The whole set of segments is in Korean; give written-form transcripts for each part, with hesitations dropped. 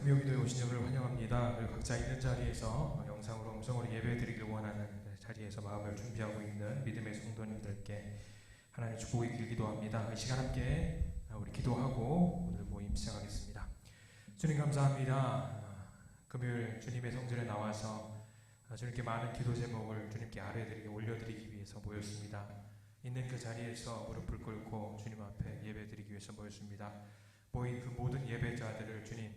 금요기도에 오신 여러분을 환영합니다. 그리고 각자 있는 자리에서 영상으로 음성으로 예배드리길 원하는 자리에서 마음을 준비하고 있는 믿음의 성도님들께 하나님의 축복이 있길 기도합니다. 이 시간 함께 우리 기도하고 오늘 모임 시작하겠습니다. 주님 감사합니다. 금요일 주님의 성전에 나와서 주님께 많은 기도 제목을 주님께 아뢰드리게 올려드리기 위해서 모였습니다. 있는 그 자리에서 무릎을 꿇고 주님 앞에 예배드리기 위해서 모였습니다. 모인 그 모든 예배자들을 주님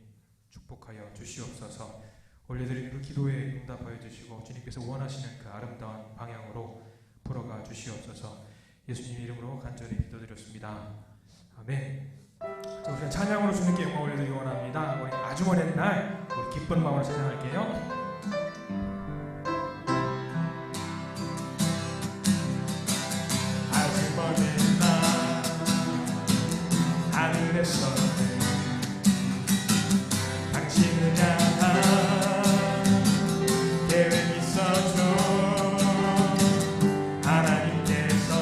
축복하여 주시옵소서. 올려드린 그 기도에 응답하여 주시고 주님께서 원하시는 그 아름다운 방향으로 풀어가 주시옵소서. 예수님 이름으로 간절히 기도드렸습니다. 아멘. 자, 우리는 찬양으로 주님께 영광 올려드리기 원합니다. 우리 아주 오랜 날 우리 기쁜 마음으로 찬양할게요. 하늘에서 당신을 향한 계획이 있었죠. 하나님께서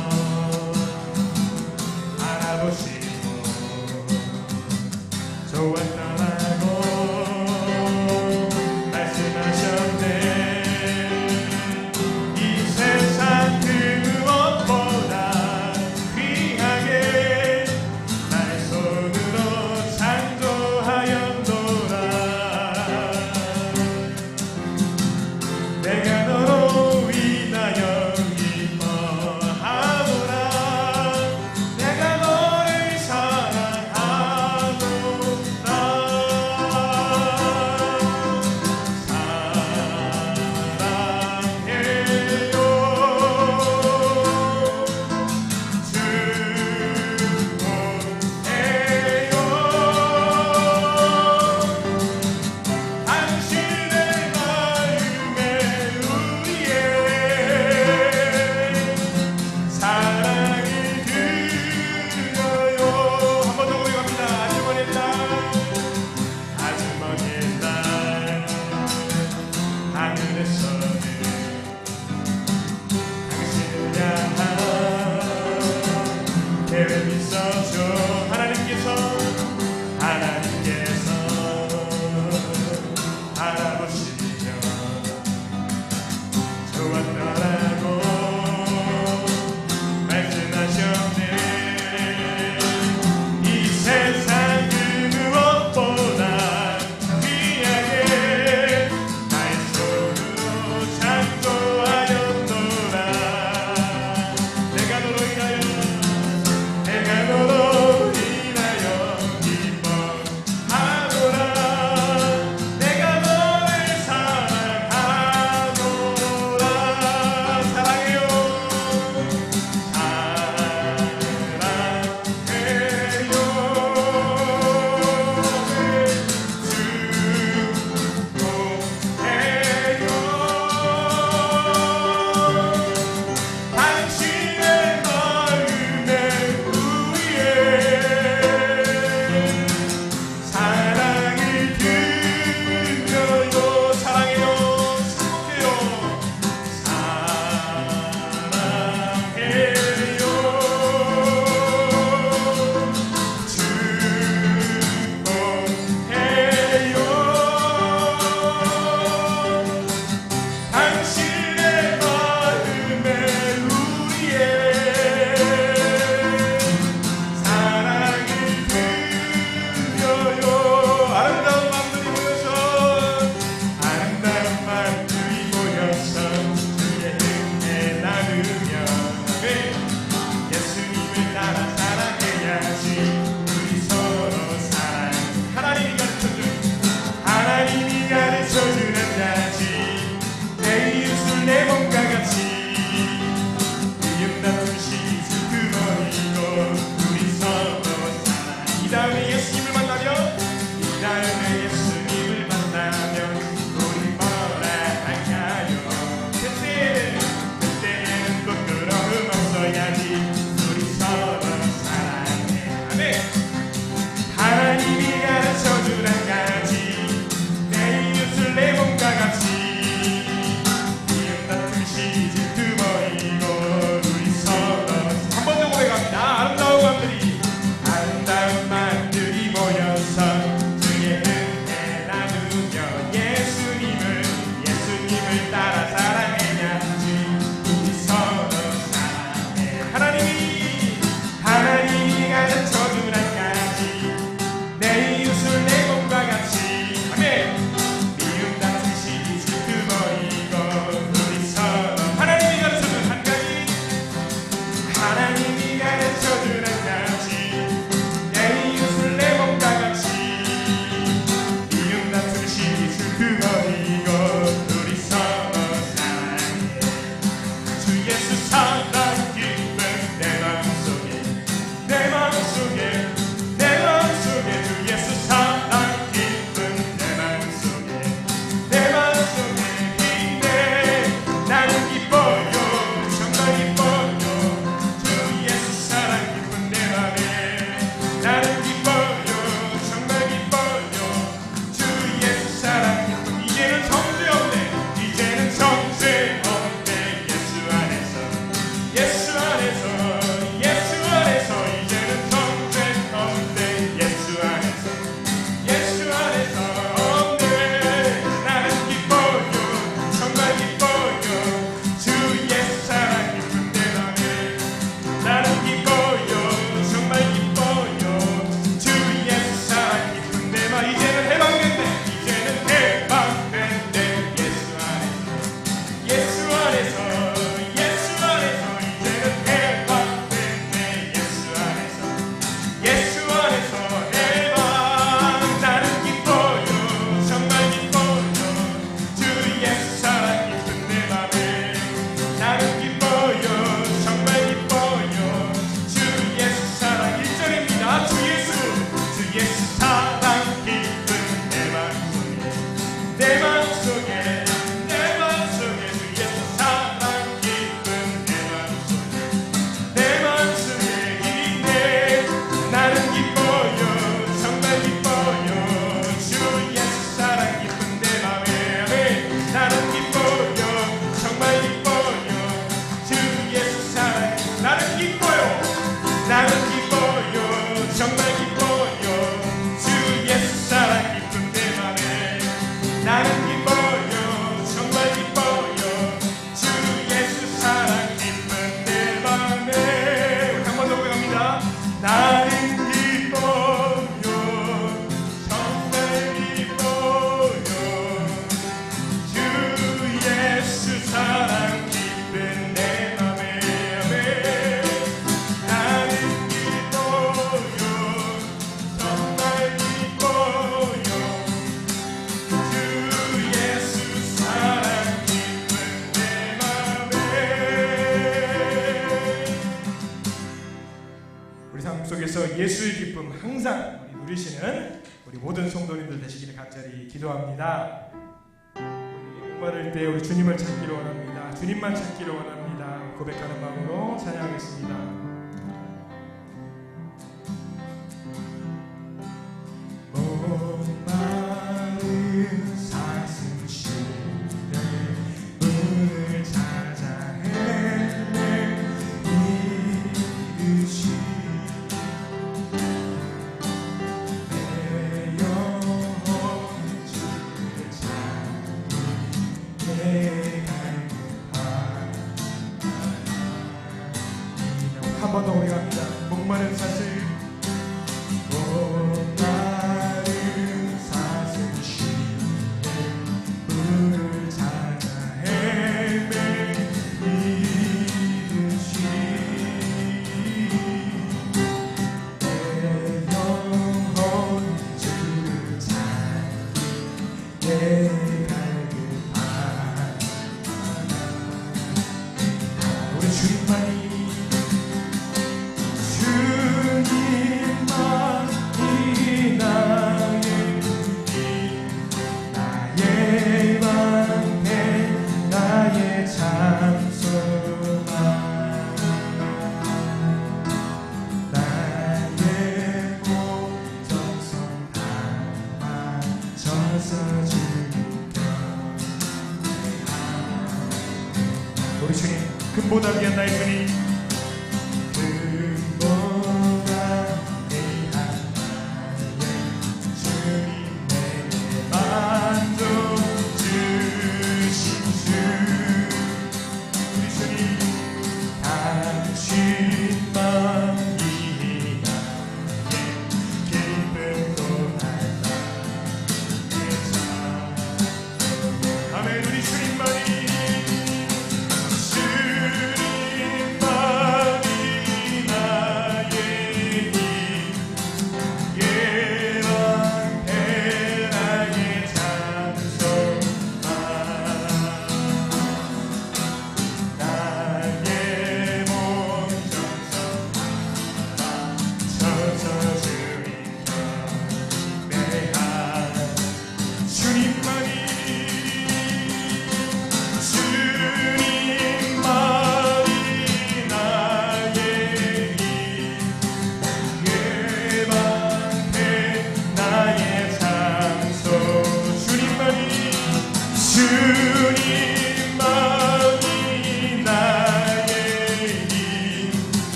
알아보시고 좋았다라고 말씀하셨네. 이 세상 그 무엇보다 귀하게 내가 너로 인하여 기뻐하노라. 내가 너를 사랑하노라. 사랑해요. 축복해요. 당신의 마음에 사랑이 들려요. 한 번 더 우리 갑니다. 아주 먼 날, 아주 먼 날 하늘에서는 당신을 향한 계획이 있었죠. 하나님께서 알아보시며 좋았다라고 말씀하셨네. 이 세상 그 무엇보다 귀하게 나의 손으로 창조하였노라. 내가 너로 인하여 우리 삶 속에서 예수의 기쁨 항상 우리 누리시는 우리 모든 성도님들 되시기를 간절히 기도합니다. 우리 목마를 때 우리 주님을 찾기를 원합니다. 주님만 찾기를 원합니다. 고백하는 마음으로 찬양하겠습니다. 목마른 사슴 시대 문을 찾아 헤매 이르시 내 영혼 주를 찾기 한 번 더 우리가 합니다. 목마른 사슴 우리 주님, 금보다 귀한 나의 주님, 금보다 귀한 나의 주님, 내게 만족 주신 주. 우리 주님, 당신만이 나의 기쁨도 나의 삶. 아멘. 우리 주님만이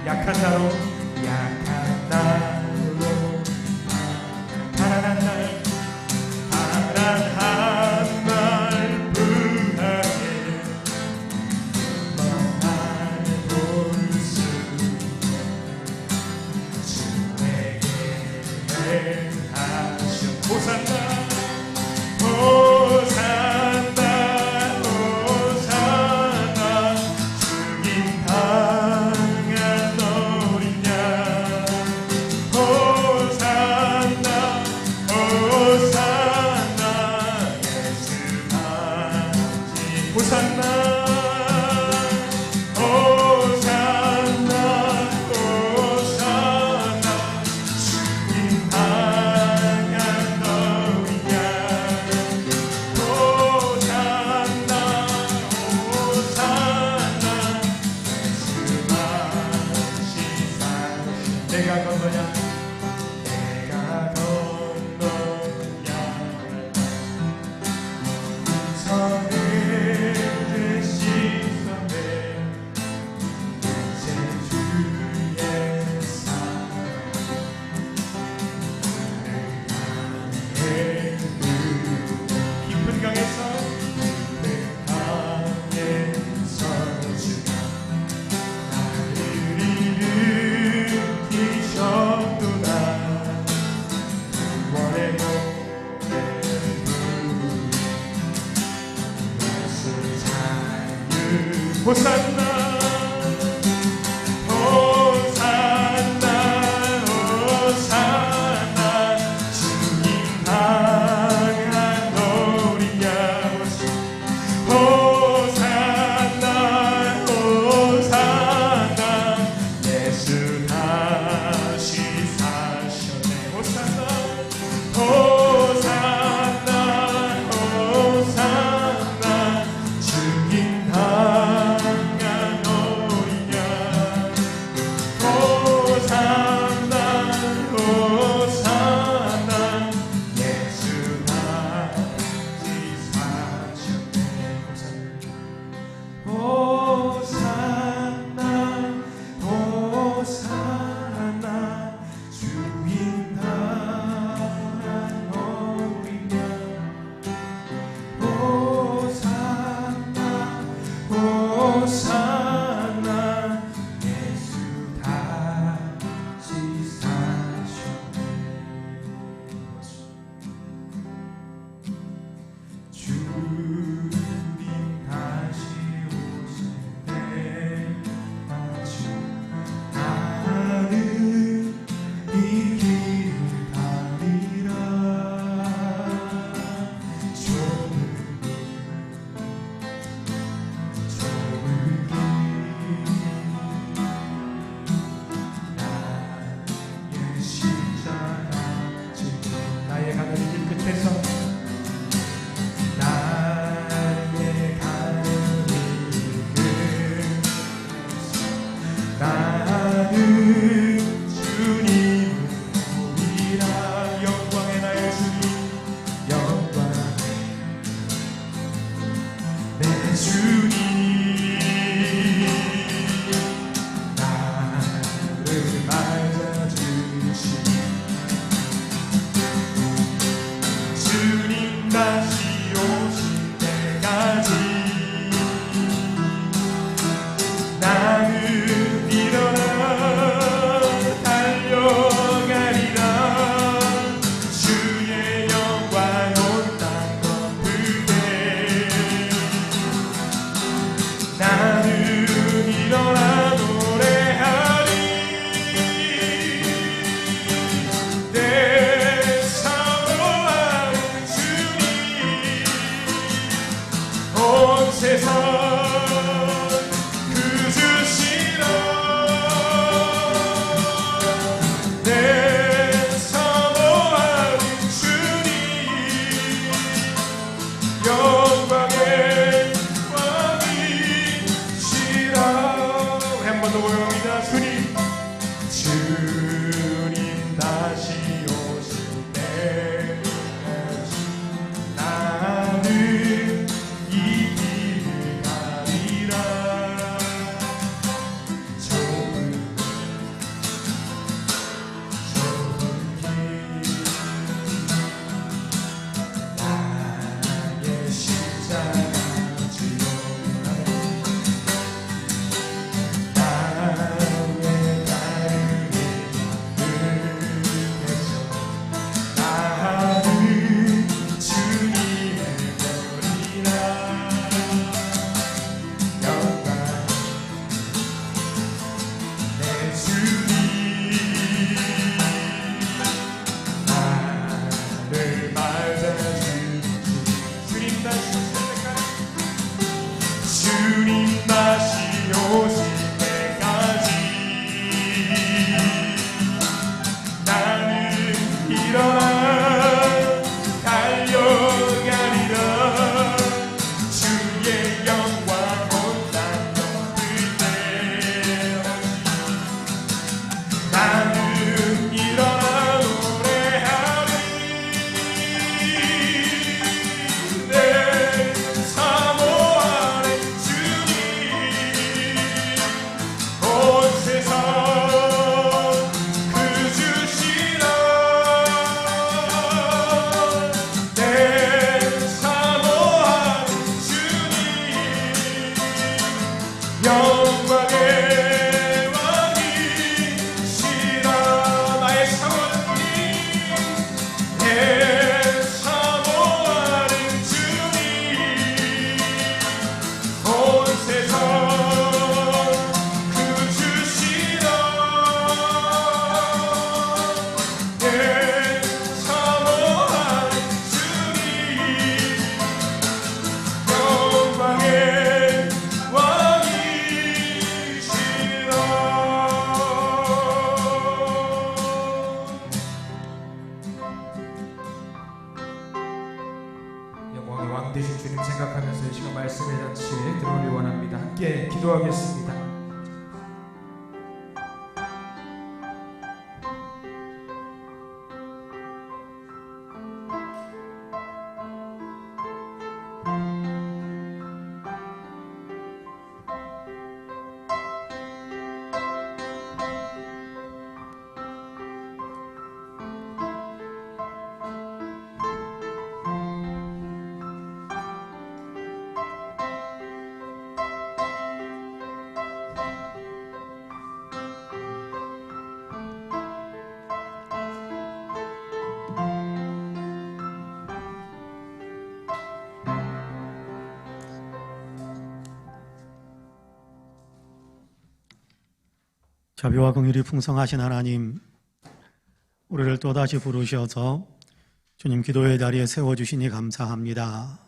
약한 나로 가난한 날 부하게 날 볼 수 주에게 행하시오. 호산나 호산나 호산나 주님 방한 어린 양 호산나 호산나 예수 반지 호산나 호산나 호산나 주님 반지 호산나 호산나 호산나 주님 향한 어린 양 호산나 호산나 예수 다시 사셨네 호산나 호산나 호산나 주님 향한 왕 되신 주님 생각하면서 이 시간 말씀의 잔치에 들어오길 원합니다. 함께 기도하겠습니다. 자비와 긍휼이 풍성하신 하나님, 우리를 또다시 부르셔서 주님 기도의 자리에 세워주시니 감사합니다.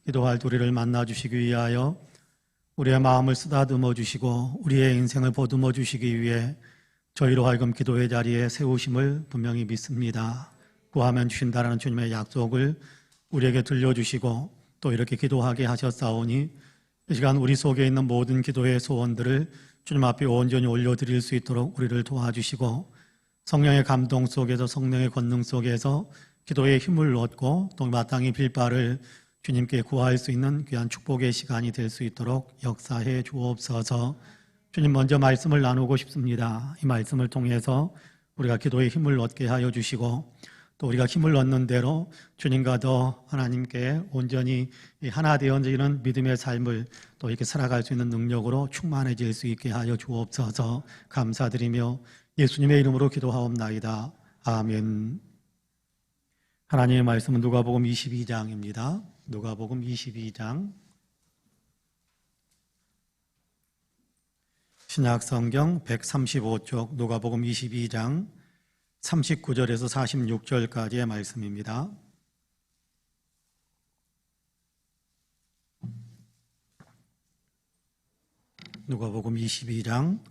기도할 우리를 만나주시기 위하여 우리의 마음을 쓰다듬어 주시고 우리의 인생을 보듬어 주시기 위해 저희로 하여금 기도의 자리에 세우심을 분명히 믿습니다. 구하면 주신다라는 주님의 약속을 우리에게 들려주시고 또 이렇게 기도하게 하셨사오니 이 시간 우리 속에 있는 모든 기도의 소원들을 주님 앞에 온전히 올려드릴 수 있도록 우리를 도와주시고 성령의 감동 속에서 성령의 권능 속에서 기도의 힘을 얻고 또 마땅히 빌 바를 주님께 구할 수 있는 귀한 축복의 시간이 될 수 있도록 역사해 주옵소서. 주님, 먼저 말씀을 나누고 싶습니다. 이 말씀을 통해서 우리가 기도의 힘을 얻게 하여 주시고 또 우리가 힘을 얻는 대로 주님과 더 하나님께 온전히 하나 되어지는 믿음의 삶을 또 이렇게 살아갈 수 있는 능력으로 충만해질 수 있게 하여 주옵소서. 감사드리며 예수님의 이름으로 기도하옵나이다. 아멘. 하나님의 말씀은 누가복음 22장입니다. 누가복음 22장 신약성경 135쪽 누가복음 22장 39절에서 46절까지의 말씀입니다. 누가복음 22장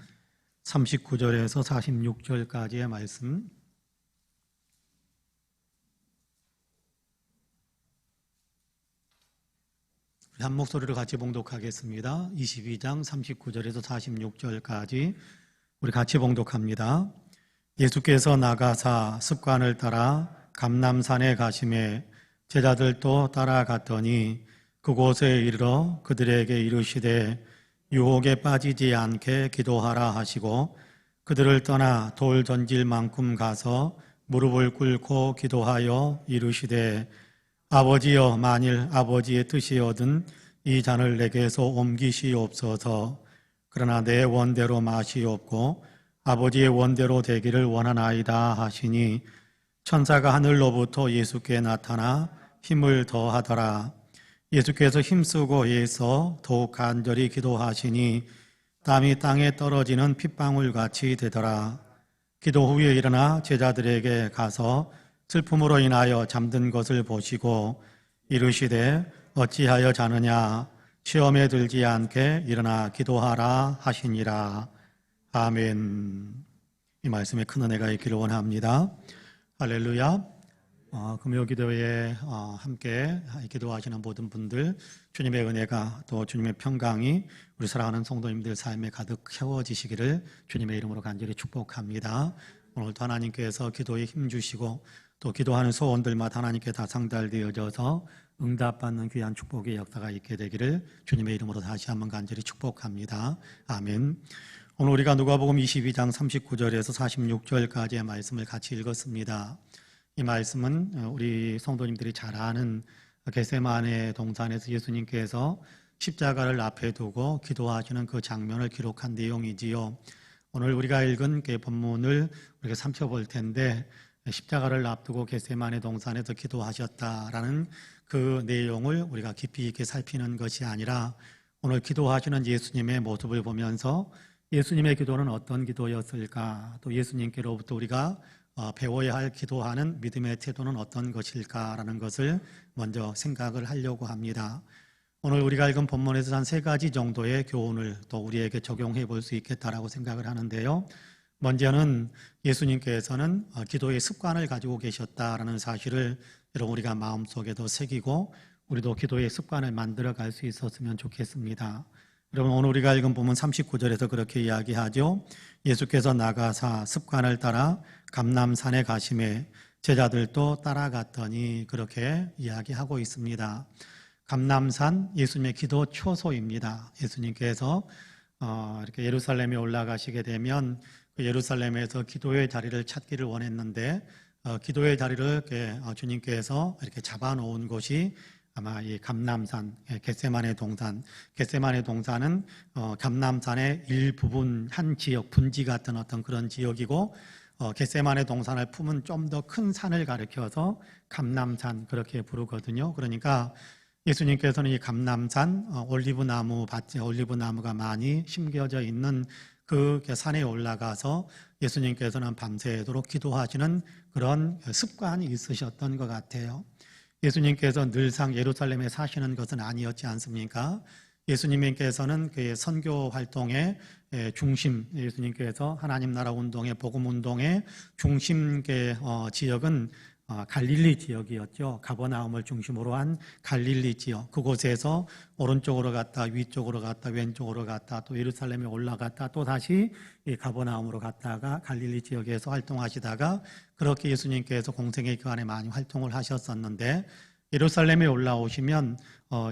39절에서 46절까지의 말씀. 한 목소리로 같이 봉독하겠습니다. 22장 39절에서 46절까지 우리 같이 봉독합니다. 예수께서 나가사 습관을 따라 감람산에 가심에 제자들도 따라갔더니 그곳에 이르러 그들에게 이르시되 유혹에 빠지지 않게 기도하라 하시고 그들을 떠나 돌 던질 만큼 가서 무릎을 꿇고 기도하여 이르시되 아버지여, 만일 아버지의 뜻이거든 이 잔을 내게서 옮기시옵소서. 그러나 내 원대로 마시옵고 아버지의 원대로 되기를 원하나이다 하시니 천사가 하늘로부터 예수께 나타나 힘을 더하더라. 예수께서 힘쓰고 예서 더욱 간절히 기도하시니 땀이 땅에 떨어지는 핏방울같이 되더라. 기도 후에 일어나 제자들에게 가서 슬픔으로 인하여 잠든 것을 보시고 이르시되 어찌하여 자느냐 시험에 들지 않게 일어나 기도하라 하시니라. 아멘. 이 말씀에 큰 은혜가 있기를 원합니다. 할렐루야. 금요 기도에 함께 기도하시는 모든 분들 주님의 은혜가 또 주님의 평강이 우리 사랑하는 성도님들 삶에 가득 채워지시기를 주님의 이름으로 간절히 축복합니다. 오늘도 하나님께서 기도에 힘주시고 또 기도하는 소원들마다 하나님께 다 상달되어져서 응답받는 귀한 축복의 역사가 있게 되기를 주님의 이름으로 다시 한번 간절히 축복합니다. 아멘. 오늘 우리가 누가복음 22장 39절에서 46절까지의 말씀을 같이 읽었습니다. 이 말씀은 우리 성도님들이 잘 아는 겟세마네 동산에서 예수님께서 십자가를 앞에 두고 기도하시는 그 장면을 기록한 내용이지요. 오늘 우리가 읽은 그 본문을 우리가 살펴볼 텐데 십자가를 앞두고 겟세마네 동산에서 기도하셨다라는 그 내용을 우리가 깊이 있게 살피는 것이 아니라 오늘 기도하시는 예수님의 모습을 보면서 예수님의 기도는 어떤 기도였을까, 또 예수님께로부터 우리가 배워야 할 기도하는 믿음의 태도는 어떤 것일까라는 것을 먼저 생각을 하려고 합니다. 오늘 우리가 읽은 본문에서 한 3가지 정도의 교훈을 또 우리에게 적용해 볼 수 있겠다라고 생각을 하는데요. 먼저는 예수님께서는 기도의 습관을 가지고 계셨다라는 사실을 여러분 우리가 마음속에도 새기고 우리도 기도의 습관을 만들어 갈 수 있었으면 좋겠습니다. 여러분, 오늘 우리가 읽은 본문 39절에서 그렇게 이야기하죠. 예수께서 나가사 습관을 따라 감람산에 가심에 제자들도 따라갔더니, 그렇게 이야기하고 있습니다. 감람산, 예수님의 기도 초소입니다. 예수님께서 이렇게 예루살렘에 올라가시게 되면 그 예루살렘에서 기도의 자리를 찾기를 원했는데, 기도의 자리를 이렇게 주님께서 이렇게 잡아놓은 곳이 아마 이 감람산, 겟세마네 동산은 감람산의 일부분, 한 지역, 분지 같은 어떤 그런 지역이고, 겟세마네 동산을 품은 좀 더 큰 산을 가리켜서 감람산, 그렇게 부르거든요. 그러니까 예수님께서는 이 감람산, 올리브나무 밭에 올리브나무가 많이 심겨져 있는 그 산에 올라가서 예수님께서는 밤새도록 기도하시는 그런 습관이 있으셨던 것 같아요. 예수님께서 늘상 예루살렘에 사시는 것은 아니었지 않습니까? 예수님께서는 그 선교 활동의 중심, 예수님께서 하나님 나라 운동의 복음 운동의 중심 지역은 갈릴리 지역이었죠. 가버나움을 중심으로 한 갈릴리 지역, 그곳에서 오른쪽으로 갔다 위쪽으로 갔다 왼쪽으로 갔다 또 예루살렘에 올라갔다 또 다시 가버나움으로 갔다가 갈릴리 지역에서 활동하시다가, 그렇게 예수님께서 공생의 기간에 많이 활동을 하셨었는데, 예루살렘에 올라오시면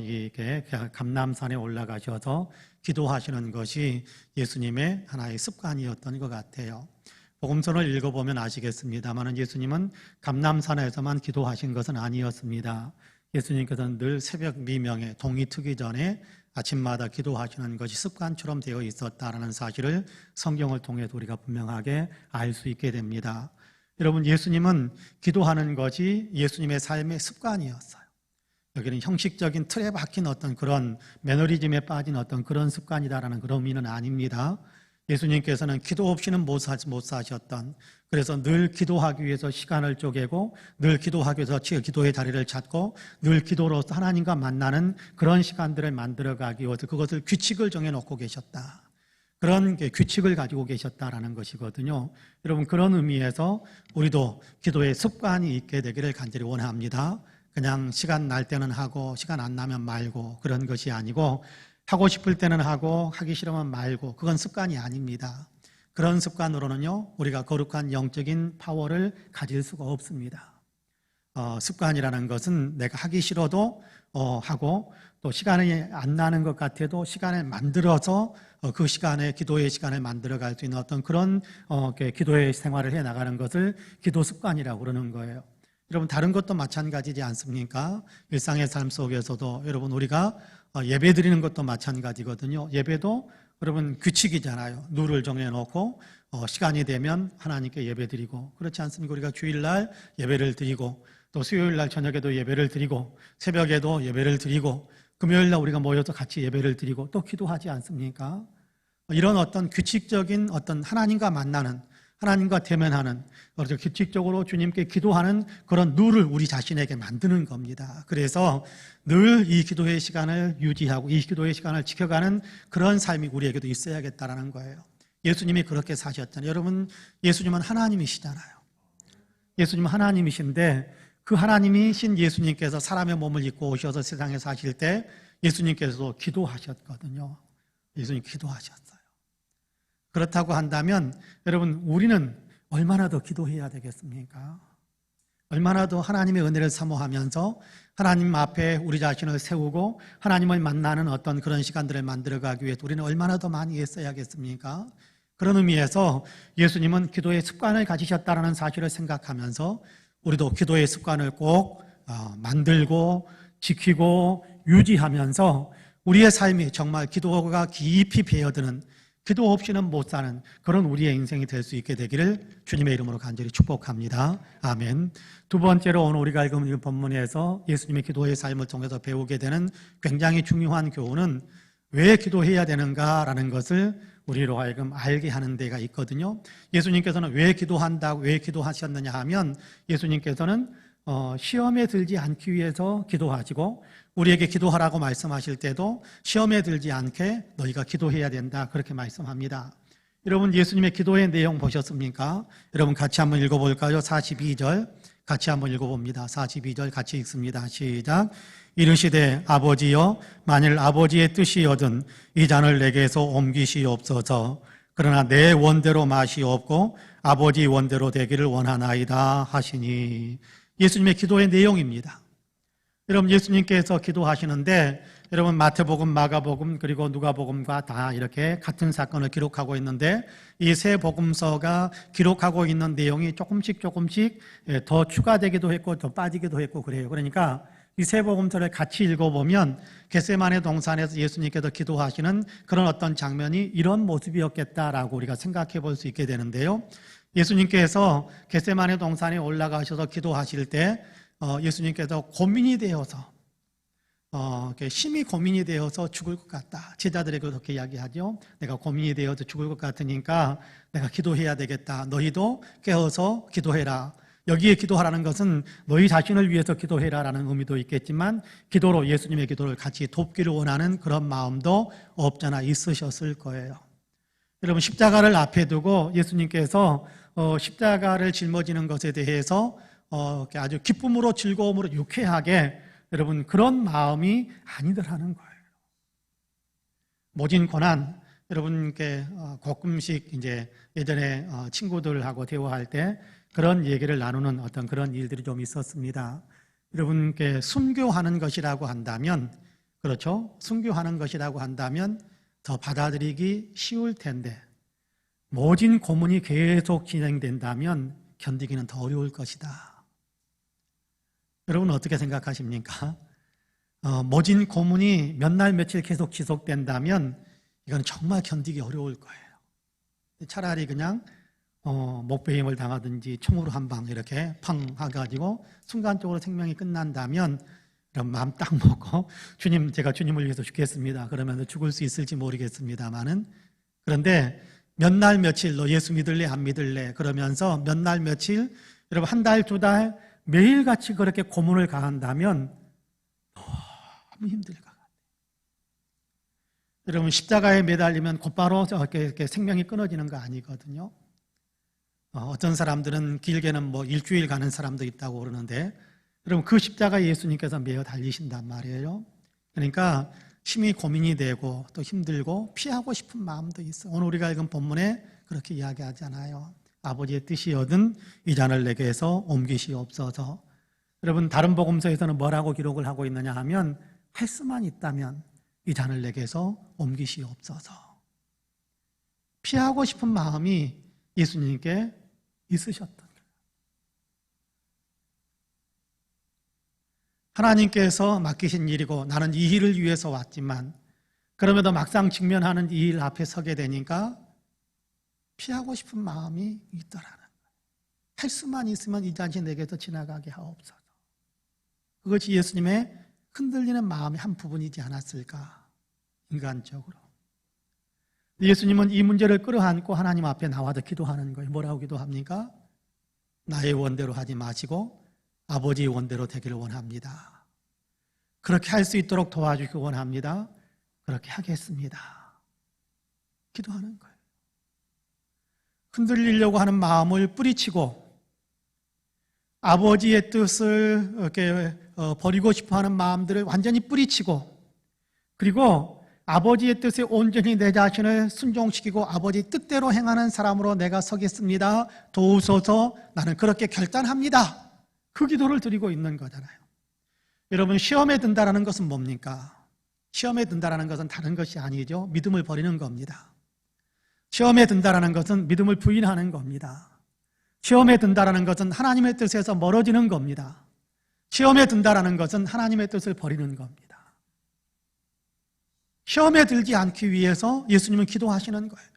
이게 감람산에 올라가셔서 기도하시는 것이 예수님의 하나의 습관이었던 것 같아요. 복음서를 읽어보면 아시겠습니다만 예수님은 감람산에서만 기도하신 것은 아니었습니다. 예수님께서는 늘 새벽 미명에 동이 트기 전에 아침마다 기도하시는 것이 습관처럼 되어 있었다는 사실을 성경을 통해서 우리가 분명하게 알 수 있게 됩니다. 여러분, 예수님은 기도하는 것이 예수님의 삶의 습관이었어요. 여기는 형식적인 틀에 박힌 어떤 그런 매너리즘에 빠진 어떤 그런 습관이다라는 그런 의미는 아닙니다. 예수님께서는 기도 없이는 못 사셨던, 그래서 늘 기도하기 위해서 시간을 쪼개고 늘 기도하기 위해서 기도의 자리를 찾고 늘 기도로서 하나님과 만나는 그런 시간들을 만들어가기 위해서 그것을 규칙을 정해놓고 계셨다. 그런 규칙을 가지고 계셨다라는 것이거든요. 여러분, 그런 의미에서 우리도 기도의 습관이 있게 되기를 간절히 원합니다. 그냥 시간 날 때는 하고 시간 안 나면 말고 그런 것이 아니고, 하고 싶을 때는 하고 하기 싫으면 말고, 그건 습관이 아닙니다. 그런 습관으로는요, 우리가 거룩한 영적인 파워를 가질 수가 없습니다. 습관이라는 것은 내가 하기 싫어도 하고, 또 시간이 안 나는 것 같아도 시간을 만들어서 그 시간에 기도의 시간을 만들어 갈 수 있는 어떤 그런 기도의 생활을 해 나가는 것을 기도 습관이라고 그러는 거예요. 여러분, 다른 것도 마찬가지지 않습니까? 일상의 삶 속에서도 여러분, 우리가 예배 드리는 것도 마찬가지거든요. 예배도 여러분 규칙이잖아요. 룰을 정해놓고 시간이 되면 하나님께 예배 드리고, 그렇지 않습니까? 우리가 주일날 예배를 드리고, 또 수요일날 저녁에도 예배를 드리고, 새벽에도 예배를 드리고, 금요일날 우리가 모여서 같이 예배를 드리고 또 기도하지 않습니까? 이런 어떤 규칙적인 어떤 하나님과 만나는, 하나님과 대면하는, 그래서 규칙적으로 주님께 기도하는 그런 룰을 우리 자신에게 만드는 겁니다. 그래서 늘 이 기도의 시간을 유지하고 이 기도의 시간을 지켜가는 그런 삶이 우리에게도 있어야겠다라는 거예요. 예수님이 그렇게 사셨잖아요. 여러분, 예수님은 하나님이시잖아요. 예수님은 하나님이신데, 그 하나님이신 예수님께서 사람의 몸을 입고 오셔서 세상에 사실 때 예수님께서도 기도하셨거든요. 예수님 기도하셨어요. 그렇다고 한다면 여러분, 우리는 얼마나 더 기도해야 되겠습니까? 얼마나 더 하나님의 은혜를 사모하면서 하나님 앞에 우리 자신을 세우고 하나님을 만나는 어떤 그런 시간들을 만들어가기 위해서 우리는 얼마나 더 많이 애써야겠습니까? 그런 의미에서 예수님은 기도의 습관을 가지셨다는 사실을 생각하면서 우리도 기도의 습관을 꼭 만들고 지키고 유지하면서 우리의 삶이 정말 기도가 깊이 배어드는, 기도 없이는 못 사는 그런 우리의 인생이 될 수 있게 되기를 주님의 이름으로 간절히 축복합니다. 아멘. 두 번째로 오늘 우리가 읽은 이 본문에서 예수님의 기도의 삶을 통해서 배우게 되는 굉장히 중요한 교훈은 왜 기도해야 되는가라는 것을 우리로 하여금 알게 하는 데가 있거든요. 예수님께서는 왜 기도한다고, 왜 기도하셨느냐 하면 예수님께서는 시험에 들지 않기 위해서 기도하시고, 우리에게 기도하라고 말씀하실 때도 시험에 들지 않게 너희가 기도해야 된다, 그렇게 말씀합니다. 여러분, 예수님의 기도의 내용 보셨습니까? 여러분 같이 한번 읽어볼까요? 42절 같이 한번 읽어봅니다. 42절 같이 읽습니다. 시작. 이르시되 아버지여 만일 아버지의 뜻이거든 이 잔을 내게서 옮기시옵소서. 그러나 내 원대로 마시옵고 아버지 원대로 되기를 원하나이다 하시니. 예수님의 기도의 내용입니다. 여러분, 예수님께서 기도하시는데 여러분 마태복음, 마가복음 그리고 누가복음과 다 이렇게 같은 사건을 기록하고 있는데 이 세 복음서가 기록하고 있는 내용이 조금씩 더 추가되기도 했고 더 빠지기도 했고 그래요. 그러니까 이 세 복음서를 같이 읽어보면 겟세마네 동산에서 예수님께서 기도하시는 그런 어떤 장면이 이런 모습이었겠다라고 우리가 생각해 볼 수 있게 되는데요. 예수님께서 겟세마네 동산에 올라가셔서 기도하실 때 예수님께서 고민이 되어서 심히 고민이 되어서 죽을 것 같다. 제자들에게 그렇게 이야기하죠. 내가 고민이 되어서 죽을 것 같으니까 내가 기도해야 되겠다. 너희도 깨어서 기도해라. 여기에 기도하라는 것은 너희 자신을 위해서 기도해라라는 의미도 있겠지만 기도로 예수님의 기도를 같이 돕기를 원하는 그런 마음도 없잖아 있으셨을 거예요. 여러분, 십자가를 앞에 두고 예수님께서 십자가를 짊어지는 것에 대해서 아주 기쁨으로 즐거움으로 유쾌하게 여러분 그런 마음이 아니더라는 거예요. 모진 고난, 여러분께 가끔씩 이제 예전에 친구들하고 대화할 때 그런 얘기를 나누는 어떤 그런 일들이 좀 있었습니다. 여러분께 순교하는 것이라고 한다면, 그렇죠? 순교하는 것이라고 한다면 더 받아들이기 쉬울 텐데 모진 고문이 계속 진행된다면 견디기는 더 어려울 것이다. 여러분 어떻게 생각하십니까? 모진 고문이 몇 날 며칠 계속 지속된다면 이건 정말 견디기 어려울 거예요. 차라리 그냥 목베임을 당하든지 총으로 한 방 이렇게 팡 해가지고 순간적으로 생명이 끝난다면 이런 마음 딱 먹고 주님, 제가 주님을 위해서 죽겠습니다. 그러면 죽을 수 있을지 모르겠습니다만은, 그런데 몇 날 며칠 너 예수 믿을래 안 믿을래 그러면서 몇 날 며칠, 여러분 한 달, 두 달 매일같이 그렇게 고문을 가한다면 너무 힘들 것 같아요. 여러분, 십자가에 매달리면 곧바로 이렇게 생명이 끊어지는 거 아니거든요. 어떤 사람들은 길게는 뭐 일주일 가는 사람도 있다고 그러는데 여러분 그 십자가에 예수님께서 매어 달리신단 말이에요. 그러니까 심히 고민이 되고 또 힘들고 피하고 싶은 마음도 있어요. 오늘 우리가 읽은 본문에 그렇게 이야기하잖아요. 아버지의 뜻이거든 이 잔을 내게서 옮기시옵소서. 여러분 다른 복음서에서는 뭐라고 기록을 하고 있느냐 하면 할 수만 있다면 이 잔을 내게서 옮기시옵소서. 피하고 싶은 마음이 예수님께 있으셨던 거예요. 하나님께서 맡기신 일이고 나는 이 일을 위해서 왔지만 그럼에도 막상 직면하는 이 일 앞에 서게 되니까 피하고 싶은 마음이 있더라는 거예요. 할 수만 있으면 이 잔이 내게서 지나가게 하옵소서. 그것이 예수님의 흔들리는 마음의 한 부분이지 않았을까, 인간적으로. 예수님은 이 문제를 끌어안고 하나님 앞에 나와서 기도하는 거예요. 뭐라고 기도합니까? 나의 원대로 하지 마시고 아버지의 원대로 되기를 원합니다. 그렇게 할 수 있도록 도와주기 원합니다. 그렇게 하겠습니다. 기도하는 거예요. 흔들리려고 하는 마음을 뿌리치고 아버지의 뜻을 이렇게 버리고 싶어하는 마음들을 완전히 뿌리치고, 그리고 아버지의 뜻에 온전히 내 자신을 순종시키고 아버지 뜻대로 행하는 사람으로 내가 서겠습니다. 도우소서. 나는 그렇게 결단합니다. 그 기도를 드리고 있는 거잖아요. 여러분, 시험에 든다라는 것은 뭡니까? 시험에 든다라는 것은 다른 것이 아니죠. 믿음을 버리는 겁니다. 시험에 든다라는 것은 믿음을 부인하는 겁니다. 시험에 든다라는 것은 하나님의 뜻에서 멀어지는 겁니다. 시험에 든다라는 것은 하나님의 뜻을 버리는 겁니다. 시험에 들지 않기 위해서 예수님은 기도하시는 거예요.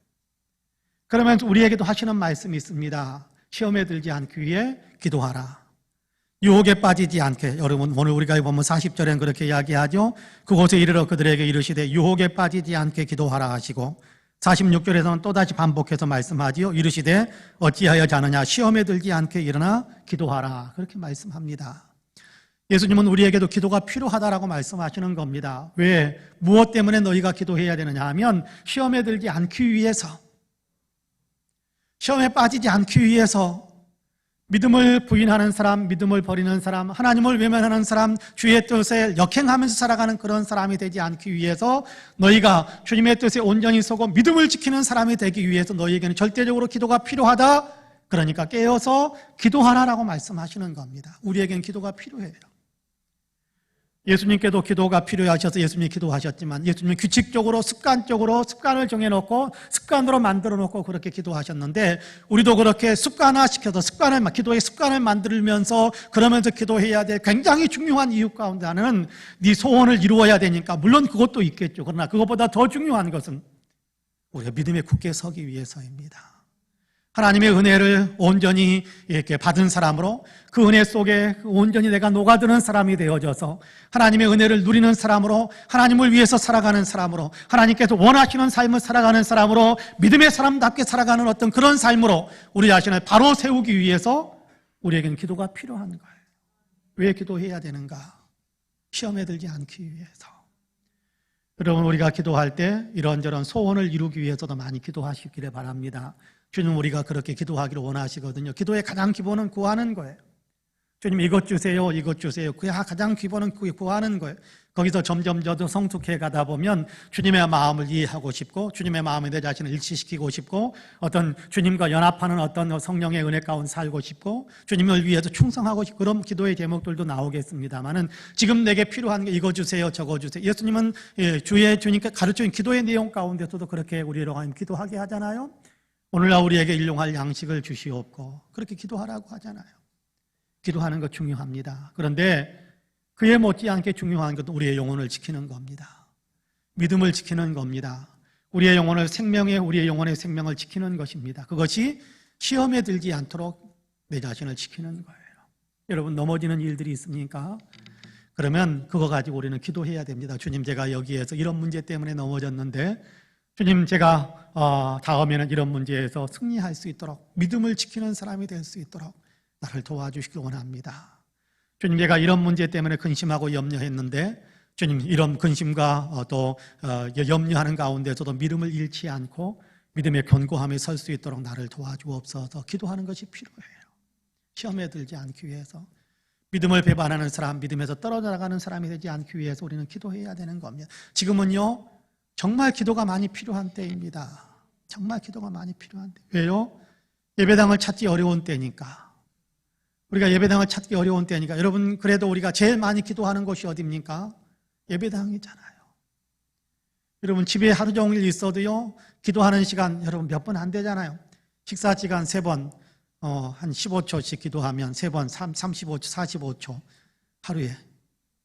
그러면 우리에게도 하시는 말씀이 있습니다. 시험에 들지 않기 위해 기도하라. 유혹에 빠지지 않게. 여러분 오늘 우리가 보면 40절엔 그렇게 이야기하죠. 그곳에 이르러 그들에게 이르시되 유혹에 빠지지 않게 기도하라 하시고, 46절에서는 또다시 반복해서 말씀하지요. 이르시되 어찌하여 자느냐 시험에 들지 않게 일어나 기도하라. 그렇게 말씀합니다. 예수님은 우리에게도 기도가 필요하다라고 말씀하시는 겁니다. 왜? 무엇 때문에 너희가 기도해야 되느냐 하면 시험에 들지 않기 위해서, 시험에 빠지지 않기 위해서, 믿음을 부인하는 사람, 믿음을 버리는 사람, 하나님을 외면하는 사람, 주의 뜻에 역행하면서 살아가는 그런 사람이 되지 않기 위해서 너희가 주님의 뜻에 온전히 서고 믿음을 지키는 사람이 되기 위해서 너희에게는 절대적으로 기도가 필요하다. 그러니까 깨어서 기도하라라고 말씀하시는 겁니다. 우리에게는 기도가 필요해요. 예수님께도 기도가 필요하셔서 예수님이 기도하셨지만 예수님은 규칙적으로 습관적으로 습관을 정해놓고 습관으로 만들어놓고 그렇게 기도하셨는데 우리도 그렇게 습관화시켜서 기도의 습관을 만들면서 그러면서 기도해야 될 굉장히 중요한 이유 가운데 하나는 네 소원을 이루어야 되니까 물론 그것도 있겠죠. 그러나 그것보다 더 중요한 것은 우리가 믿음에 굳게 서기 위해서입니다. 하나님의 은혜를 온전히 이렇게 받은 사람으로 그 은혜 속에 온전히 내가 녹아드는 사람이 되어져서 하나님의 은혜를 누리는 사람으로 하나님을 위해서 살아가는 사람으로 하나님께서 원하시는 삶을 살아가는 사람으로 믿음의 사람답게 살아가는 어떤 그런 삶으로 우리 자신을 바로 세우기 위해서 우리에게는 기도가 필요한 거예요. 왜 기도해야 되는가? 시험에 들지 않기 위해서. 여러분 우리가 기도할 때 이런저런 소원을 이루기 위해서도 많이 기도하시기를 바랍니다. 주님 우리가 그렇게 기도하기를 원하시거든요. 기도의 가장 기본은 구하는 거예요. 주님 이것 주세요, 이것 주세요. 그 가장 기본은 구하는 거예요. 거기서 점점 저도 성숙해 가다 보면 주님의 마음을 이해하고 싶고 주님의 마음에 내 자신을 일치시키고 싶고 어떤 주님과 연합하는 어떤 성령의 은혜 가운데 살고 싶고 주님을 위해서 충성하고 싶고 그런 기도의 제목들도 나오겠습니다만은 지금 내게 필요한 게 이거 주세요, 저거 주세요. 예수님은 주님께 가르쳐준 기도의 내용 가운데서도 그렇게 우리로 하여금 기도하게 하잖아요. 오늘날 우리에게 일용할 양식을 주시옵고 그렇게 기도하라고 하잖아요. 기도하는 것 중요합니다. 그런데 그에 못지않게 중요한 것은 우리의 영혼을 지키는 겁니다. 믿음을 지키는 겁니다. 우리의 영혼의 생명을 지키는 것입니다. 그것이 시험에 들지 않도록 내 자신을 지키는 거예요. 여러분 넘어지는 일들이 있습니까? 그러면 그거 가지고 우리는 기도해야 됩니다. 주님 제가 여기에서 이런 문제 때문에 넘어졌는데 주님 제가 다음에는 이런 문제에서 승리할 수 있도록 믿음을 지키는 사람이 될 수 있도록 나를 도와주시기 원합니다. 주님 제가 이런 문제 때문에 근심하고 염려했는데 주님 이런 근심과 또 염려하는 가운데서도 믿음을 잃지 않고 믿음의 견고함에 설 수 있도록 나를 도와주옵소서. 기도하는 것이 필요해요. 시험에 들지 않기 위해서 믿음을 배반하는 사람, 믿음에서 떨어져 나가는 사람이 되지 않기 위해서 우리는 기도해야 되는 겁니다. 지금은요 정말 기도가 많이 필요한 때입니다. 정말 기도가 많이 필요한 때. 왜요? 예배당을 찾기 어려운 때니까. 우리가 예배당을 찾기 어려운 때니까. 여러분 그래도 우리가 제일 많이 기도하는 곳이 어디입니까? 예배당이잖아요. 여러분 집에 하루 종일 있어도요 기도하는 시간 여러분 몇 번 안 되잖아요. 식사 시간 3번 한 15초씩 기도하면 3번 35초 45초 하루에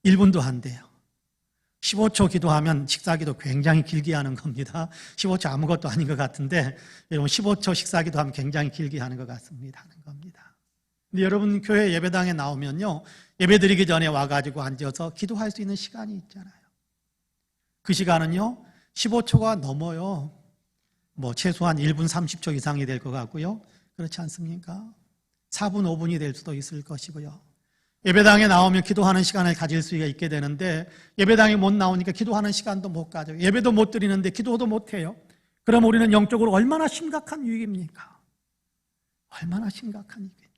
1분도 안 돼요. 15초 기도하면 식사기도 굉장히 길게 하는 겁니다. 15초 아무것도 아닌 것 같은데 여러분 15초 식사기도 하면 굉장히 길게 하는 것 같습니다. 하는 겁니다. 근데 여러분 교회 예배당에 나오면요 예배드리기 전에 와가지고 앉아서 기도할 수 있는 시간이 있잖아요. 그 시간은요 15초가 넘어요. 뭐 최소한 1분 30초 이상이 될 것 같고요. 그렇지 않습니까? 4분 5분이 될 수도 있을 것이고요. 예배당에 나오면 기도하는 시간을 가질 수가 있게 되는데 예배당에 못 나오니까 기도하는 시간도 못 가져요. 예배도 못 드리는데 기도도 못 해요. 그럼 우리는 영적으로 얼마나 심각한 위기입니까? 얼마나 심각한 위기입니까?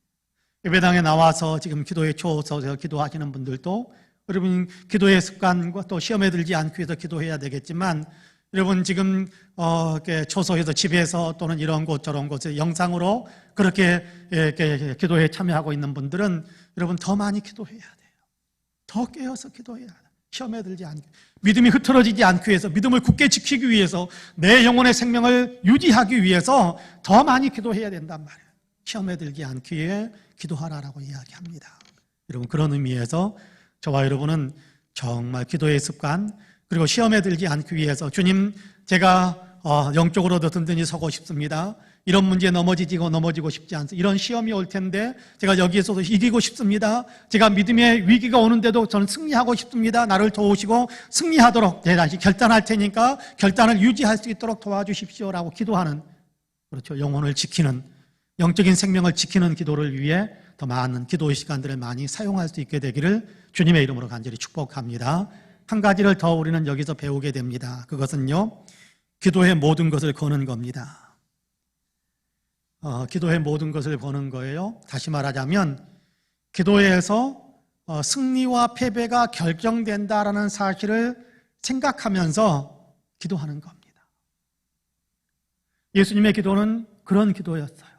예배당에 나와서 지금 기도에 초서서 기도하시는 분들도 여러분 기도의 습관과 또 시험에 들지 않기 위해서 기도해야 되겠지만 여러분 지금 이렇게 초소해서 집에서 또는 이런 곳 저런 곳에 영상으로 그렇게 이렇게 기도에 참여하고 있는 분들은 여러분 더 많이 기도해야 돼요. 더 깨어서 기도해야 돼요. 시험에 들지 않게 믿음이 흐트러지지 않기 위해서 믿음을 굳게 지키기 위해서 내 영혼의 생명을 유지하기 위해서 더 많이 기도해야 된단 말이에요. 시험에 들지 않기 위해 기도하라라고 이야기합니다. 여러분 그런 의미에서 저와 여러분은 정말 기도의 습관 그리고 시험에 들지 않기 위해서 주님 제가 영적으로도 든든히 서고 싶습니다. 이런 문제에 넘어지고 싶지 않습니다. 이런 시험이 올 텐데 제가 여기에서도 이기고 싶습니다. 제가 믿음의 위기가 오는데도 저는 승리하고 싶습니다. 나를 도우시고 승리하도록 내 다시 결단할 테니까 결단을 유지할 수 있도록 도와주십시오라고 기도하는 그렇죠. 영혼을 지키는 영적인 생명을 지키는 기도를 위해 더 많은 기도의 시간들을 많이 사용할 수 있게 되기를 주님의 이름으로 간절히 축복합니다. 한 가지를 더 우리는 여기서 배우게 됩니다. 그것은요 기도의 모든 것을 거는 겁니다. 기도의 모든 것을 보는 거예요. 다시 말하자면 기도에서 승리와 패배가 결정된다라는 사실을 생각하면서 기도하는 겁니다. 예수님의 기도는 그런 기도였어요.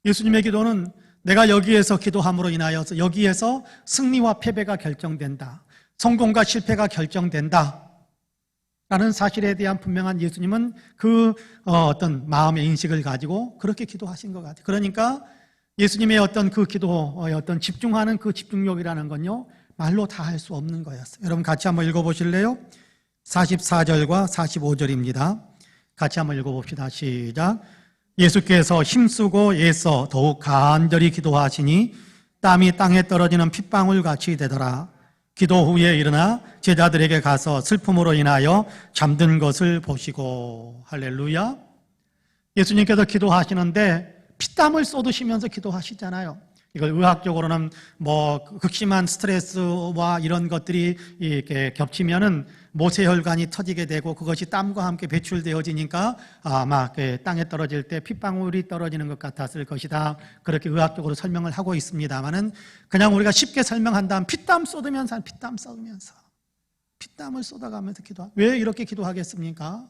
예수님의 기도는 내가 여기에서 기도함으로 인하여서 여기에서 승리와 패배가 결정된다. 성공과 실패가 결정된다. 라는 사실에 대한 분명한 예수님은 그 어떤 마음의 인식을 가지고 그렇게 기도하신 것 같아요. 그러니까 예수님의 어떤 그 기도의 어떤 집중하는 그 집중력이라는 건요, 말로 다 할 수 없는 거였어요. 여러분 같이 한번 읽어보실래요? 44절과 45절입니다. 같이 한번 읽어봅시다. 시작. 예수께서 힘쓰고 애써 더욱 간절히 기도하시니 땀이 땅에 떨어지는 핏방울 같이 되더라. 기도 후에 일어나 제자들에게 가서 슬픔으로 인하여 잠든 것을 보시고. 할렐루야. 예수님께서 기도하시는데 피땀을 쏟으시면서 기도하시잖아요. 이걸 의학적으로는 뭐 극심한 스트레스와 이런 것들이 이렇게 겹치면은 모세혈관이 터지게 되고 그것이 땀과 함께 배출되어지니까 아마 땅에 떨어질 때 핏방울이 떨어지는 것 같았을 것이다. 그렇게 의학적으로 설명을 하고 있습니다만은 그냥 우리가 쉽게 설명한다면 피땀 쏟으면서 피땀을 쏟아가면서 기도하. 왜 이렇게 기도하겠습니까?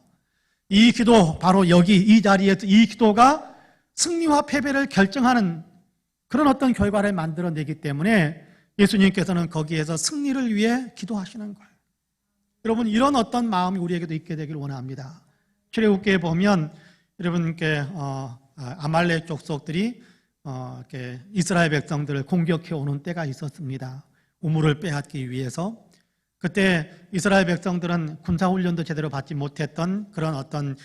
이 기도 바로 여기 이 자리에서 이 기도가 승리와 패배를 결정하는 그런 어떤 결과를 만들어내기 때문에 예수님께서는 거기에서 승리를 위해 기도하시는 거예요. 여러분 이런 어떤 마음이 우리에게도 있게 되길 원합니다. 출애굽기에 보면 여러분께 아말렉 족속들이 이렇게 이스라엘 백성들을 공격해 오는 때가 있었습니다. 우물을 빼앗기 위해서. 그때 이스라엘 백성들은 군사훈련도 제대로 받지 못했던 그런 어떤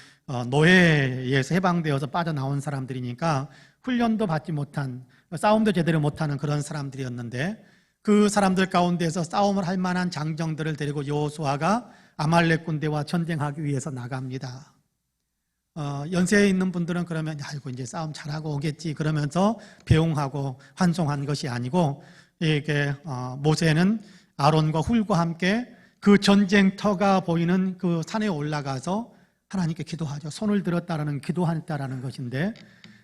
노예에서 해방되어서 빠져나온 사람들이니까 훈련도 받지 못한, 싸움도 제대로 못하는 그런 사람들이었는데 그 사람들 가운데서 싸움을 할 만한 장정들을 데리고 여호수아가 아말렉 군대와 전쟁하기 위해서 나갑니다. 연세에 있는 분들은 그러면 아이고 이제 싸움 잘하고 오겠지 그러면서 배웅하고 환송한 것이 아니고 이게 모세는 아론과 훌과 함께 그 전쟁터가 보이는 그 산에 올라가서 하나님께 기도하죠. 손을 들었다라는 기도했다라는 것인데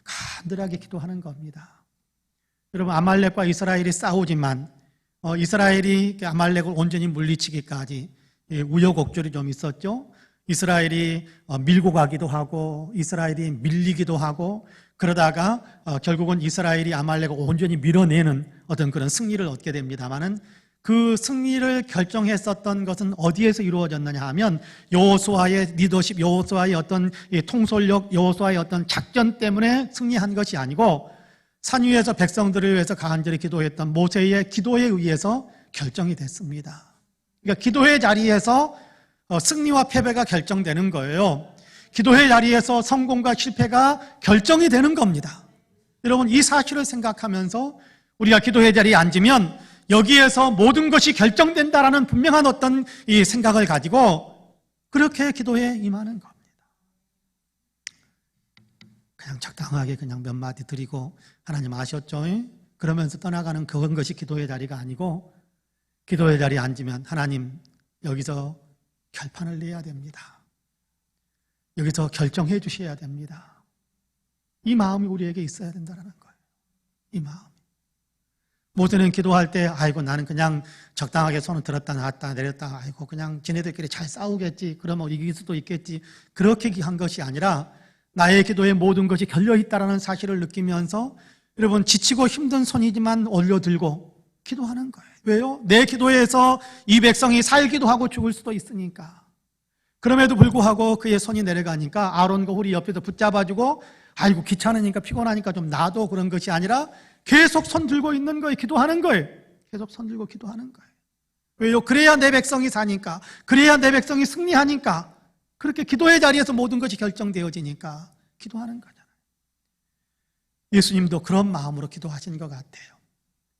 간절하게 기도하는 겁니다. 여러분 아말렉과 이스라엘이 싸우지만 이스라엘이 아말렉을 온전히 물리치기까지 우여곡절이 좀 있었죠. 이스라엘이 밀고 가기도 하고 이스라엘이 밀리기도 하고 그러다가 결국은 이스라엘이 아말렉을 온전히 밀어내는 어떤 그런 승리를 얻게 됩니다만은 그 승리를 결정했었던 것은 어디에서 이루어졌느냐 하면 여호수아의 리더십, 여호수아의 어떤 통솔력, 여호수아의 어떤 작전 때문에 승리한 것이 아니고 산 위에서 백성들을 위해서 간절히 기도했던 모세의 기도에 의해서 결정이 됐습니다. 그러니까 기도의 자리에서 승리와 패배가 결정되는 거예요. 기도의 자리에서 성공과 실패가 결정이 되는 겁니다. 여러분 이 사실을 생각하면서 우리가 기도의 자리에 앉으면 여기에서 모든 것이 결정된다라는 분명한 어떤 이 생각을 가지고 그렇게 기도에 임하는 겁니다. 그냥 적당하게 그냥 몇 마디 드리고 하나님 아셨죠? 그러면서 떠나가는 그런 것이 기도의 자리가 아니고 기도의 자리에 앉으면 하나님 여기서 결판을 내야 됩니다. 여기서 결정해 주셔야 됩니다. 이 마음이 우리에게 있어야 된다는 거예요. 이 마음. 모세는 기도할 때 아이고 나는 그냥 적당하게 손을 들었다 놨다 내렸다 아이고 그냥 지네들끼리 잘 싸우겠지 그러면 이길 수도 있겠지 그렇게 한 것이 아니라 나의 기도에 모든 것이 결려있다는 사실을 느끼면서 여러분 지치고 힘든 손이지만 올려들고 기도하는 거예요. 왜요? 내 기도에서 이 백성이 살기도 하고 죽을 수도 있으니까. 그럼에도 불구하고 그의 손이 내려가니까 아론과 훌이 옆에서 붙잡아주고 아이고 귀찮으니까 피곤하니까 좀 놔도 그런 것이 아니라 계속 손 들고 있는 거예요. 기도하는 거예요. 계속 손 들고 기도하는 거예요. 왜요? 그래야 내 백성이 사니까. 그래야 내 백성이 승리하니까. 그렇게 기도의 자리에서 모든 것이 결정되어지니까 기도하는 거잖아요. 예수님도 그런 마음으로 기도하신 것 같아요.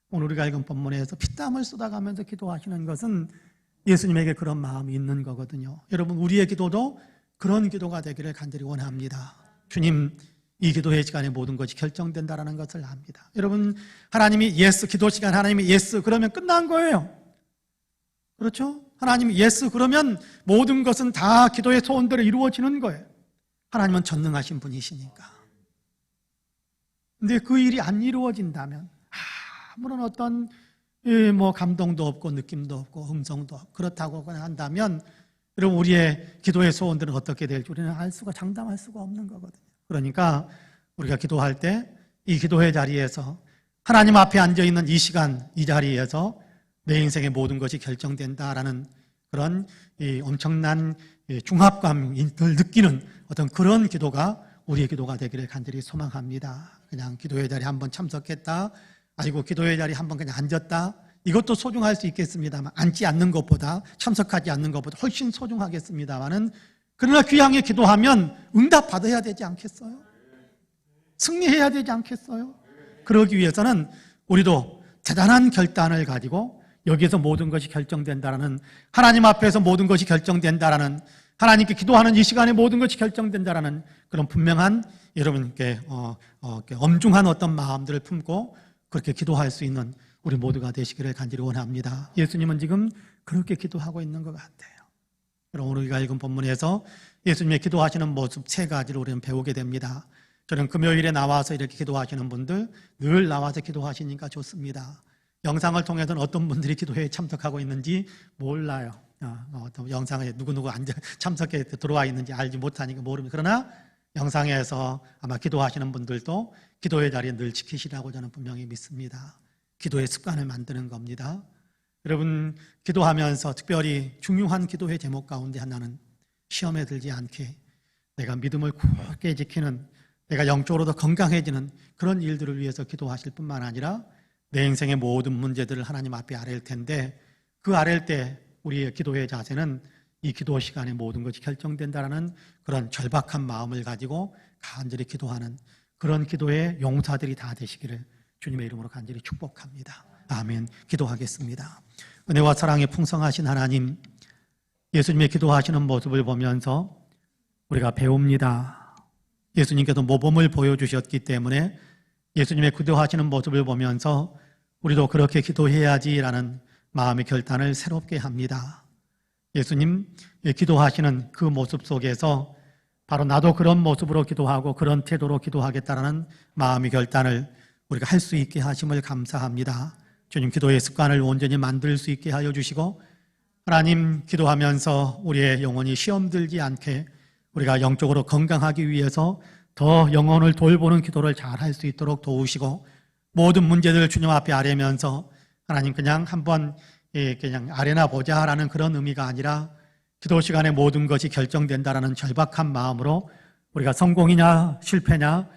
오늘 우리가 읽은 본문에서 피땀을 쏟아가면서 기도하시는 것은 예수님에게 그런 마음이 있는 거거든요. 여러분 우리의 기도도 그런 기도가 되기를 간절히 원합니다. 주님 이 기도의 시간에 모든 것이 결정된다는 것을 압니다. 여러분 하나님이 예스 기도 시간 하나님이 예스 그러면 끝난 거예요. 그렇죠? 하나님이 예스 그러면 모든 것은 다 기도의 소원대로 이루어지는 거예요. 하나님은 전능하신 분이시니까. 근데 그 일이 안 이루어진다면 아무런 어떤 감동도 없고 느낌도 없고 음성도 없고 그렇다고 그냥 한다면 여러분 우리의 기도의 소원들은 어떻게 될지 우리는 장담할 수가 없는 거거든요. 그러니까 우리가 기도할 때 이 기도의 자리에서 하나님 앞에 앉아있는 이 시간 이 자리에서 내 인생의 모든 것이 결정된다라는 그런 엄청난 중압감을 느끼는 어떤 그런 기도가 우리의 기도가 되기를 간절히 소망합니다. 그냥 기도의 자리에 한번 참석했다, 아니고 기도의 자리에 한번 그냥 앉았다, 이것도 소중할 수 있겠습니다만 앉지 않는 것보다 참석하지 않는 것보다 훨씬 소중하겠습니다만은 그러나 귀향에 기도하면 응답받아야 되지 않겠어요? 승리해야 되지 않겠어요? 그러기 위해서는 우리도 대단한 결단을 가지고 여기에서 모든 것이 결정된다라는, 하나님 앞에서 모든 것이 결정된다라는, 하나님께 기도하는 이 시간에 모든 것이 결정된다라는 그런 분명한 여러분께 엄중한 어떤 마음들을 품고 그렇게 기도할 수 있는 우리 모두가 되시기를 간절히 원합니다. 예수님은 지금 그렇게 기도하고 있는 것 같아요. 여러분 오늘 우리가 읽은 본문에서 예수님의 기도하시는 모습 3가지를 우리는 배우게 됩니다. 저는 금요일에 나와서 이렇게 기도하시는 분들 늘 나와서 기도하시니까 좋습니다. 영상을 통해서는 어떤 분들이 기도회에 참석하고 있는지 몰라요. 영상에 누구누구 참석해 들어와 있는지 알지 못하니까 모릅니다. 그러나 영상에서 아마 기도하시는 분들도 기도의 자리에 늘 지키시라고 저는 분명히 믿습니다. 기도의 습관을 만드는 겁니다. 여러분 기도하면서 특별히 중요한 기도의 제목 가운데 하나는 시험에 들지 않게 내가 믿음을 굳게 지키는, 내가 영적으로 더 건강해지는 그런 일들을 위해서 기도하실 뿐만 아니라 내 인생의 모든 문제들을 하나님 앞에 아뢰일 텐데 그 아뢰일 때 우리의 기도의 자세는 이 기도 시간에 모든 것이 결정된다라는 그런 절박한 마음을 가지고 간절히 기도하는 그런 기도의 용사들이 다 되시기를 주님의 이름으로 간절히 축복합니다. 아멘. 기도하겠습니다. 은혜와 사랑에 풍성하신 하나님, 예수님의 기도하시는 모습을 보면서 우리가 배웁니다. 예수님께서 모범을 보여주셨기 때문에 예수님의 기도하시는 모습을 보면서 우리도 그렇게 기도해야지라는 마음의 결단을 새롭게 합니다. 예수님 기도하시는 그 모습 속에서 바로 나도 그런 모습으로 기도하고 그런 태도로 기도하겠다라는 마음의 결단을 우리가 할 수 있게 하심을 감사합니다. 주님 기도의 습관을 온전히 만들 수 있게 하여 주시고 하나님 기도하면서 우리의 영혼이 시험 들지 않게 우리가 영적으로 건강하기 위해서 더 영혼을 돌보는 기도를 잘 할 수 있도록 도우시고 모든 문제들을 주님 앞에 아뢰면서 하나님 그냥 한번 그냥 아뢰나 보자라는 그런 의미가 아니라 기도 시간에 모든 것이 결정된다라는 절박한 마음으로 우리가 성공이냐 실패냐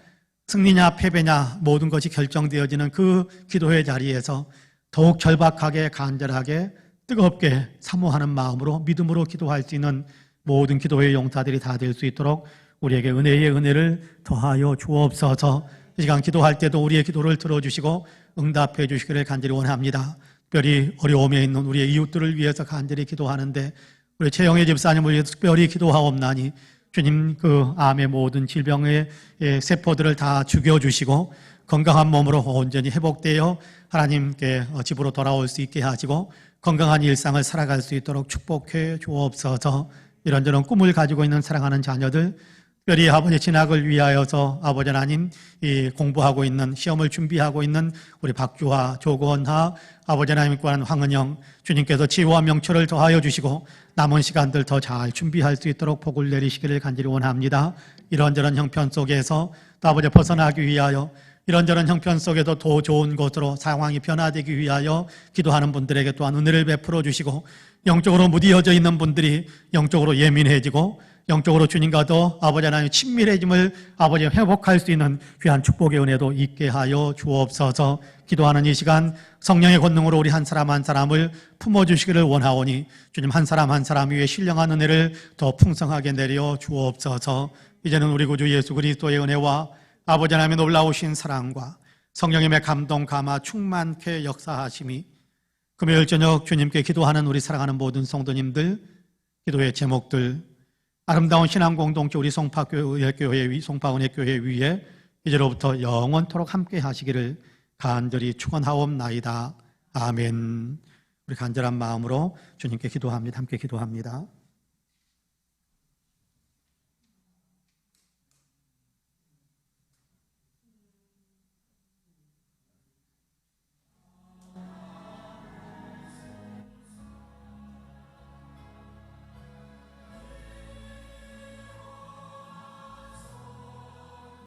승리냐 패배냐 모든 것이 결정되어지는 그 기도의 자리에서 더욱 절박하게 간절하게 뜨겁게 사모하는 마음으로 믿음으로 기도할 수 있는 모든 기도의 용사들이 다 될 수 있도록 우리에게 은혜의 은혜를 더하여 주옵소서. 이 시간 기도할 때도 우리의 기도를 들어주시고 응답해 주시기를 간절히 원합니다. 특별히 어려움에 있는 우리의 이웃들을 위해서 간절히 기도하는데 우리 최영애 집사님을 위해서 특별히 기도하옵나니 주님 그 암의 모든 질병의 세포들을 다 죽여주시고 건강한 몸으로 온전히 회복되어 하나님께 집으로 돌아올 수 있게 하시고 건강한 일상을 살아갈 수 있도록 축복해 주옵소서. 이런저런 꿈을 가지고 있는 사랑하는 자녀들 특별히 아버지 진학을 위하여서 아버지 하나님 공부하고 있는 시험을 준비하고 있는 우리 박주화, 조건하, 아버지 하나님과 황은영 주님께서 지혜와 명철을 더하여 주시고 남은 시간들 더 잘 준비할 수 있도록 복을 내리시기를 간절히 원합니다. 이런저런 형편 속에서 또 아버지 벗어나기 위하여 이런저런 형편 속에도 더 좋은 곳으로 상황이 변화되기 위하여 기도하는 분들에게 또한 은혜를 베풀어 주시고 영적으로 무디어져 있는 분들이 영적으로 예민해지고 영적으로 주님과 더 아버지 하나님 친밀해짐을 아버지 회복할 수 있는 귀한 축복의 은혜도 있게 하여 주옵소서. 기도하는 이 시간 성령의 권능으로 우리 한 사람 한 사람을 품어주시기를 원하오니 주님 한 사람 한 사람 위에 신령한 은혜를 더 풍성하게 내려 주옵소서. 이제는 우리 구주 예수 그리스도의 은혜와 아버지 하나님의 놀라우신 사랑과 성령님의 감동 감화 충만케 역사하심이 금요일 저녁 주님께 기도하는 우리 사랑하는 모든 성도님들 기도의 제목들 아름다운 신앙 공동체 우리 송파은혜교회 위에 이제로부터 영원토록 함께 하시기를 간절히 축원하옵나이다. 아멘. 우리 간절한 마음으로 주님께 기도합니다. 함께 기도합니다.